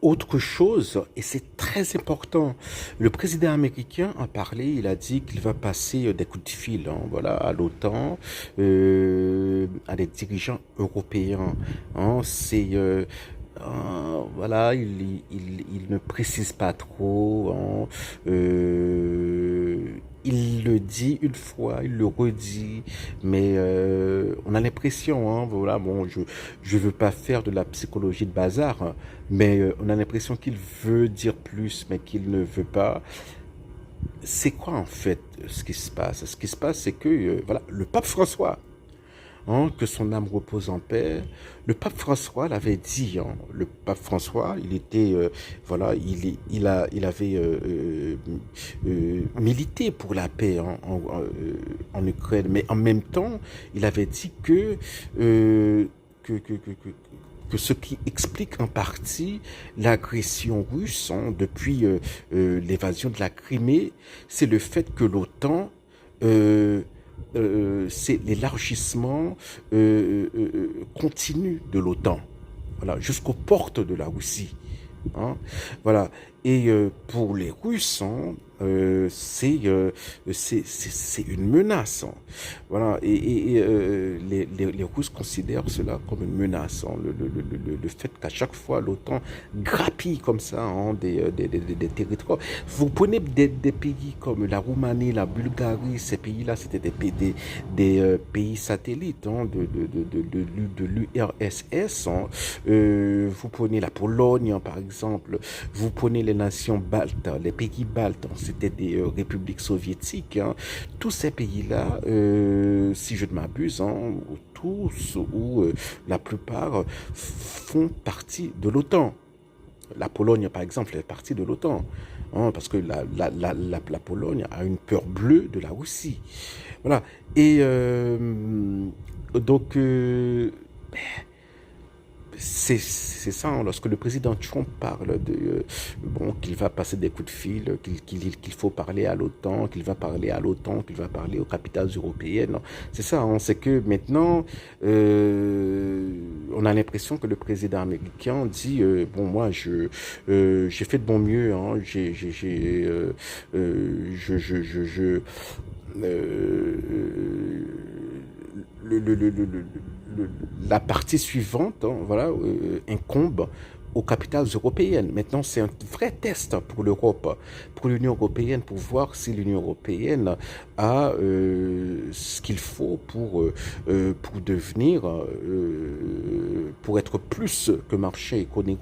autre chose, et c'est très important, le président américain a parlé, il a dit qu'il va passer des coups de fil, hein, voilà, à l'OTAN, à des dirigeants européens. Hein, voilà, il ne précise pas trop. Hein, il le dit une fois, il le redit, mais on a l'impression, hein, voilà, bon, je veux pas faire de la psychologie de bazar, hein, mais on a l'impression qu'il veut dire plus, mais qu'il ne veut pas. C'est quoi en fait ce qui se passe? Ce qui se passe, c'est que voilà, le pape François, hein, que son âme repose en paix. Le pape François l'avait dit. Hein, le pape François, il était, voilà, il avait milité pour la paix en Ukraine, mais en même temps, il avait dit euh, que, que, que, que que ce qui explique en partie l'agression russe, hein, depuis l'évasion de la Crimée, c'est le fait que l'OTAN euh, c'est l'élargissement continu de l'OTAN, voilà, jusqu'aux portes de la Russie. Hein, voilà. Et pour les Russes, hein, c'est une menace. Hein. Voilà. Les Russes considèrent cela comme une menace. Hein. Le fait qu'à chaque fois l'OTAN grappille comme ça, hein, des territoires. Vous prenez des pays comme la Roumanie, la Bulgarie, ces pays-là, c'était des pays satellites, hein, de l'URSS. Hein. Vous prenez la Pologne, hein, par exemple. Vous prenez les nations baltes, les pays baltes, hein, c'était des républiques soviétiques. Hein. Tous ces pays-là, si je ne m'abuse, hein, tous ou la plupart font partie de l'OTAN. La Pologne, par exemple, fait partie de l'OTAN. Hein, parce que la Pologne a une peur bleue de la Russie. Voilà. Et donc, c'est ça, hein, lorsque le président Trump parle de bon, qu'il va passer des coups de fil, qu'il faut parler à l'OTAN, qu'il va parler à l'OTAN, qu'il va parler aux capitales européennes. C'est ça, hein, c'est que maintenant, on a l'impression que le président américain dit bon, moi, j'ai fait de mon mieux, hein, euh, la partie suivante, hein, voilà, incombe aux capitales européennes. Maintenant, c'est un vrai test pour l'Europe, pour l'Union européenne, pour voir si l'Union européenne a ce qu'il faut pour devenir, pour être plus que marché économique